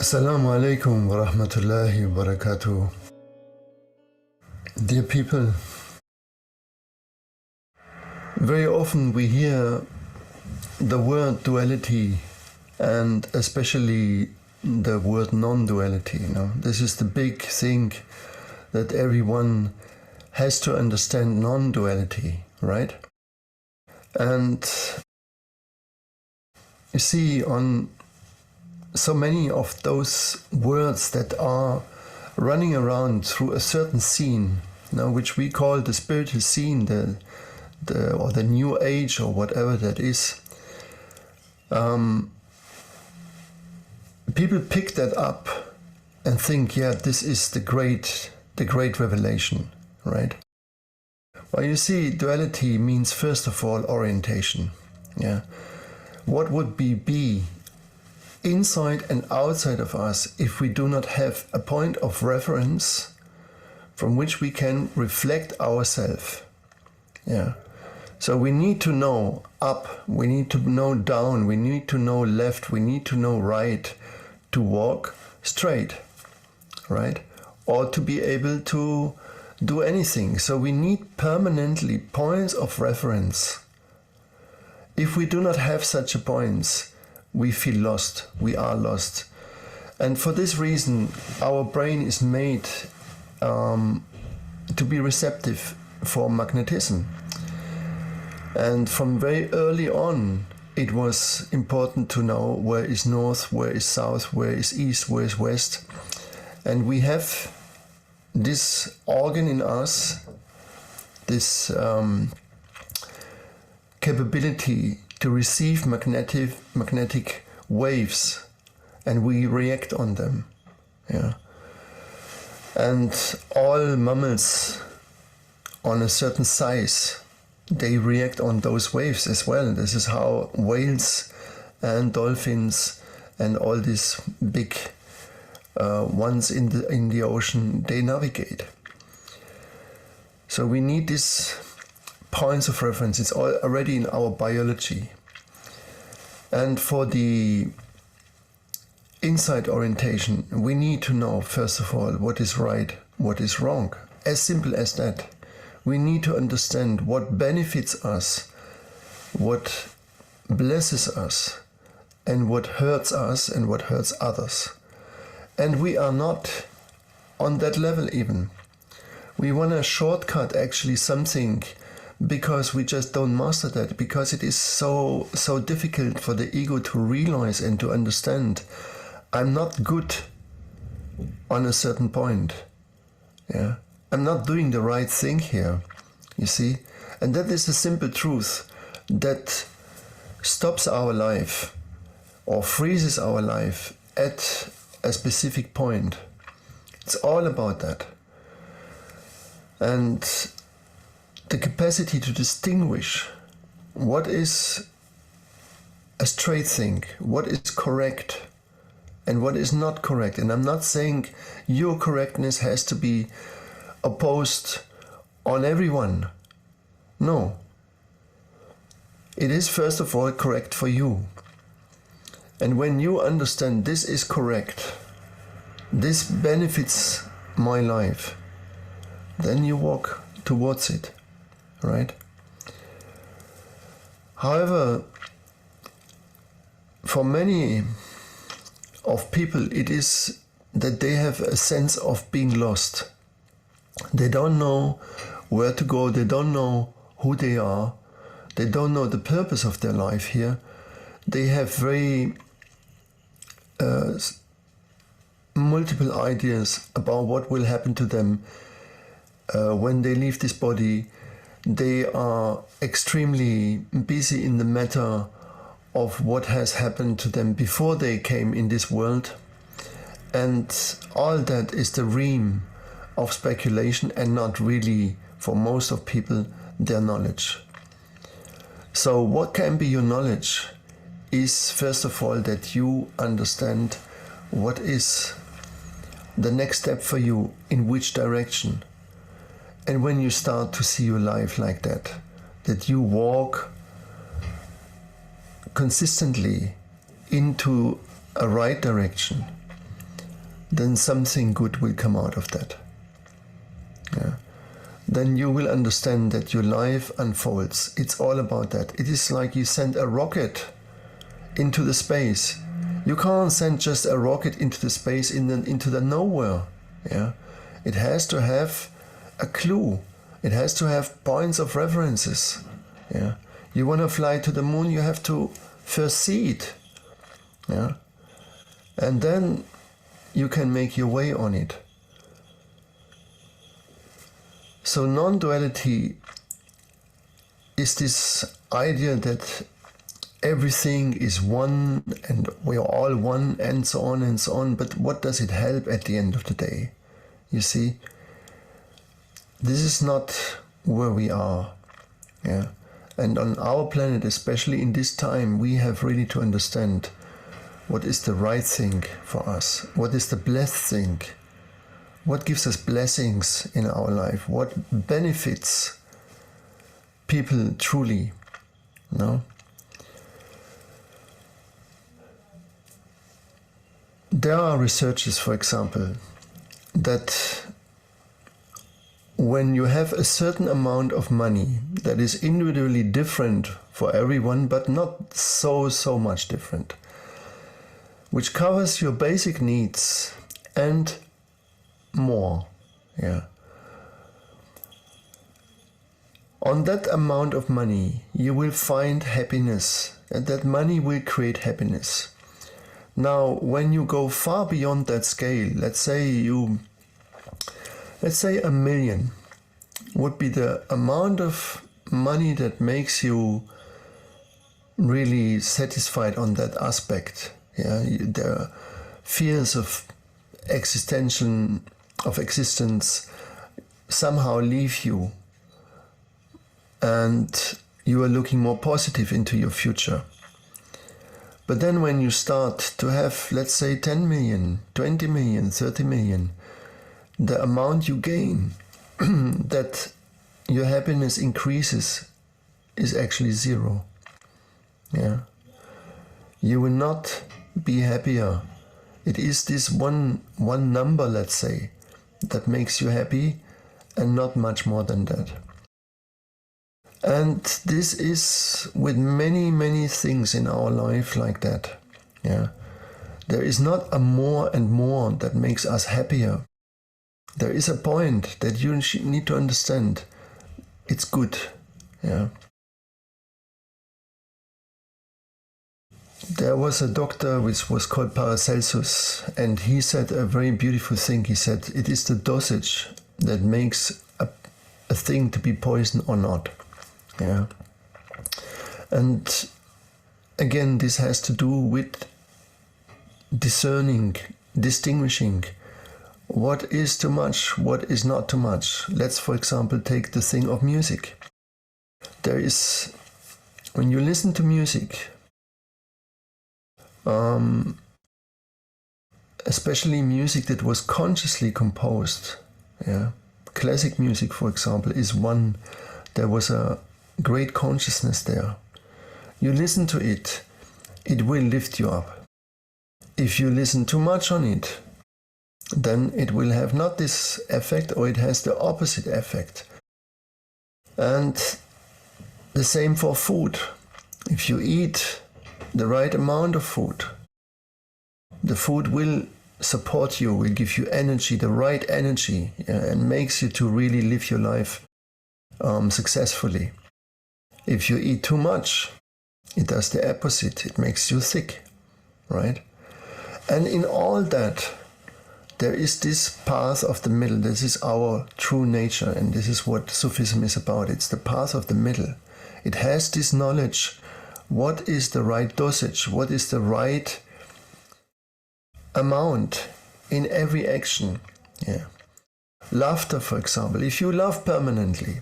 Assalamu alaikum wa rahmatullahi wa barakatuh. Dear people, very often we hear the word duality and especially the word non-duality. This is the big thing that everyone has to understand, non-duality, right? And you see, on so many of those words that are running around through a certain scene, which we call the spiritual scene, or the new age, or whatever that is, people pick that up and think, yeah, this is the great revelation, right? Well, you see, duality means first of all orientation. Yeah, what would be inside and outside of us if we do not have a point of reference from which we can reflect ourselves? Yeah. So we need to know up, we need to know down, we need to know left, we need to know right to walk straight, right? Or to be able to do anything. So we need permanently points of reference. If we do not have such a points, we feel lost, we are lost. And for this reason, our brain is made to be receptive for magnetism. And from very early on, it was important to know where is north, where is south, where is east, where is west. And we have this organ in us, this capability to receive magnetic waves, and we react on them. Yeah. And all mammals on a certain size, they react on those waves as well. This is how whales and dolphins and all these big ones in the ocean, they navigate. So we need these points of reference. It's already in our biology. And for the inside orientation, we need to know, first of all, what is right, what is wrong. As simple as that. We need to understand what benefits us, what blesses us, and what hurts us and what hurts others. And we are not on that level even. We want to shortcut actually something because we just don't master that, because it is so difficult for the ego to realize and to understand. I'm not good on a certain point. Yeah. I'm not doing the right thing here, you see? And that is a simple truth that stops our life or freezes our life at a specific point. It's all about that. And the capacity to distinguish what is a straight thing, what is correct, and what is not correct. And I'm not saying your correctness has to be opposed on everyone. No. It is first of all correct for you. And when you understand this is correct, this benefits my life, then you walk towards it, right? However, for many of people, it is that they have a sense of being lost. They don't know where to go, they don't know who they are, they don't know the purpose of their life here. They have very multiple ideas about what will happen to them when they leave this body. They are extremely busy in the matter of what has happened to them before they came in this world. And all that is the realm of speculation and not really, for most of people, their knowledge. So what can be your knowledge is, first of all, that you understand what is the next step for you, in which direction. And when you start to see your life like that, that you walk consistently into a right direction, then something good will come out of that. Yeah. Then you will understand that your life unfolds. It's all about that. It is like you send a rocket into the space. You can't send just a rocket into the space into the nowhere. Yeah. It has to have a clue. It has to have points of references. Yeah. You want to fly to the moon, you have to first see it. Yeah. And then you can make your way on it. So non-duality is this idea that everything is one and we are all one and so on and so on. But what does it help at the end of the day? You see, this is not where we are. Yeah. And on our planet, especially in this time, we have really to understand what is the right thing for us. What is the blessed thing? What gives us blessings in our life? What benefits people truly? No? There are researches, for example, that when you have a certain amount of money that is individually different for everyone, but not so much different, which covers your basic needs and more, yeah. On that amount of money, you will find happiness, and that money will create happiness. Now, when you go far beyond that scale, let's say $1 million would be the amount of money that makes you really satisfied on that aspect. Yeah, the fears of existence somehow leave you, and you are looking more positive into your future. But then when you start to have, let's say, 10 million, 20 million, 30 million, the amount you gain, that your happiness increases, is actually zero. Yeah. You will not be happier. It is this one number, let's say, that makes you happy, and not much more than that. And this is with many things in our life like that. Yeah. There is not a more and more that makes us happier. There is a point that you need to understand. It's good. Yeah. There was a doctor which was called Paracelsus, and he said a very beautiful thing. He said, it is the dosage that makes a thing to be poison or not. Yeah. And again, this has to do with distinguishing what is too much, what is not too much. Let's, for example, take the thing of music. When you listen to music, especially music that was consciously composed, yeah. Classic music, for example, is one. There was a great consciousness there. You listen to it, it will lift you up. If you listen too much on it, then it will have not this effect, or it has the opposite effect. And the same for food. If you eat the right amount of food, the food will support you, will give you energy, the right energy, and makes you to really live your life successfully. If you eat too much, it does the opposite. It makes you sick, right? And in all that, there is this path of the middle. This is our true nature, and this is what Sufism is about. It's the path of the middle. It has this knowledge. What is the right dosage? What is the right amount in every action? Yeah. Laughter, for example. If you laugh permanently,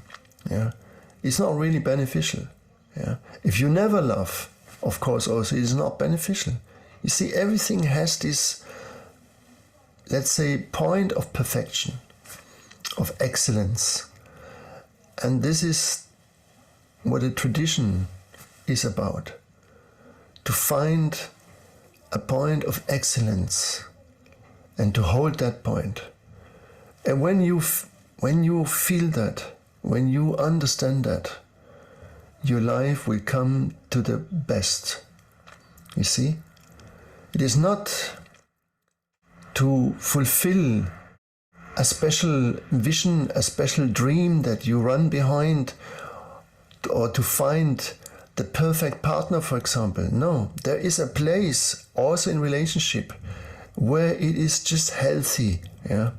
yeah, it's not really beneficial. Yeah. If you never laugh, of course, also it's not beneficial. You see, everything has this, let's say, point of perfection, of excellence. And this is what a tradition is about. To find a point of excellence and to hold that point. And when you feel that, when you understand that, your life will come to the best. You see? It is not to fulfill a special vision, a special dream that you run behind, or to find the perfect partner, for example. No, there is a place also in relationship where it is just healthy. Yeah.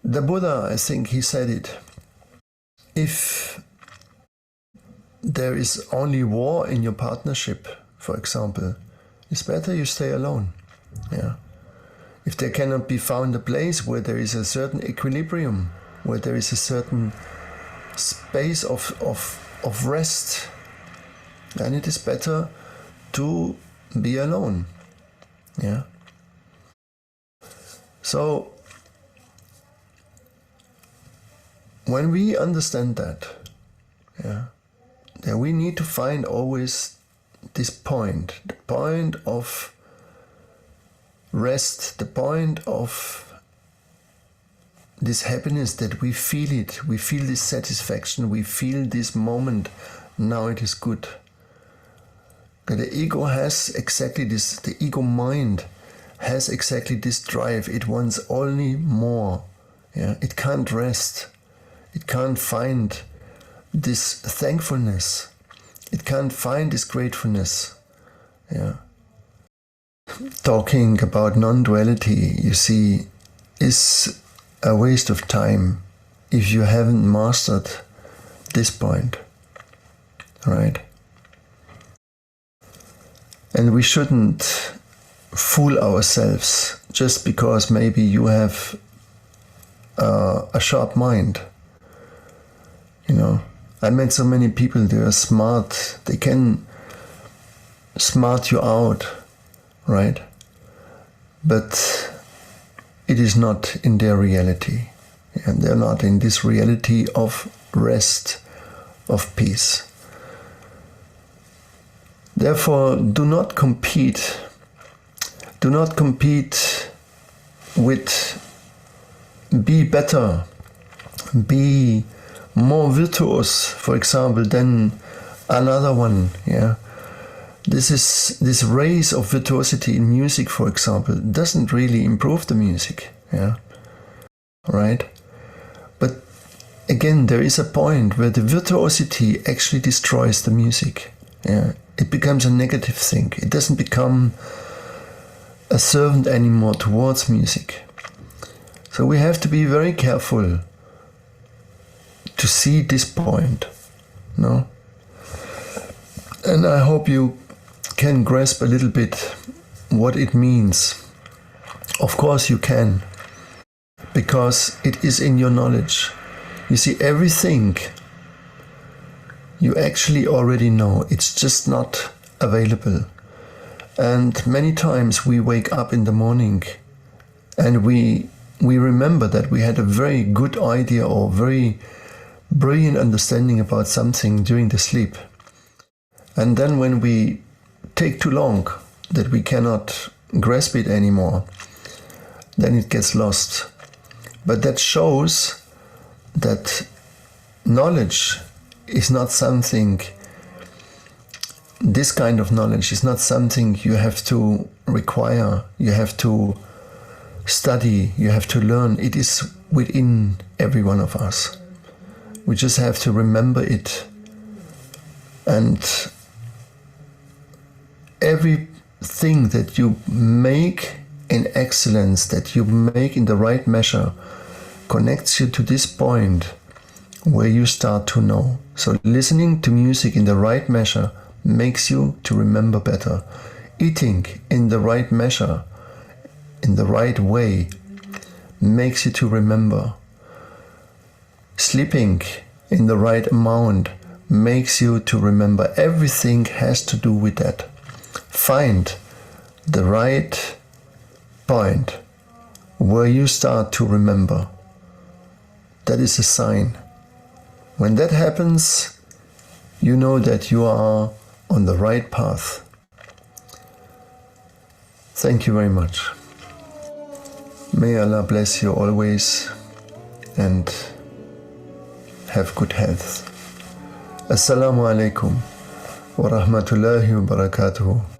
The Buddha, I think he said it. If there is only war in your partnership, for example, it's better you stay alone. Yeah. If there cannot be found a place where there is a certain equilibrium, where there is a certain space of rest, then it is better to be alone. Yeah. So when we understand that, yeah, then we need to find always this point, the point of rest, the point of this happiness, that we feel it, we feel this satisfaction, we feel this moment, now it is good. The ego has exactly this, the ego mind has exactly this drive. It wants only more. Yeah? It can't rest. It can't find this thankfulness. It can't find this gratefulness. Yeah. Talking about non-duality, you see, is a waste of time if you haven't mastered this point, right? And we shouldn't fool ourselves just because maybe you have a sharp mind. You know, I met so many people, they are smart, they can smart you out, right? But it is not in their reality, and they're not in this reality of rest, of peace. Therefore, do not compete. Do not compete with be better, be more virtuous, for example, than another one. Yeah, this race of virtuosity in music, for example, doesn't really improve the music. Yeah, right. But again, there is a point where the virtuosity actually destroys the music. Yeah, it becomes a negative thing. It doesn't become a servant anymore towards music. So we have to be very careful to see this point, no? And I hope you can grasp a little bit what it means. Of course you can, because it is in your knowledge. You see, everything you actually already know, it's just not available. And many times we wake up in the morning and we remember that we had a very good idea or very brilliant understanding about something during the sleep. And then when we take too long, that we cannot grasp it anymore, then it gets lost. But that shows that knowledge is not something, this kind of knowledge is not something you have to require, you have to study, you have to learn. It is within every one of us. We just have to remember it. And everything that you make in excellence, that you make in the right measure, connects you to this point where you start to know. So listening to music in the right measure makes you to remember better. Eating in the right measure, in the right way, makes you to remember. Sleeping in the right amount makes you to remember. Everything has to do with that. Find the right point where you start to remember. That is a sign. When that happens, you know that you are on the right path. Thank you very much. May Allah bless you always and have good health. Assalamu alaikum wa rahmatullahi wa barakatuhu.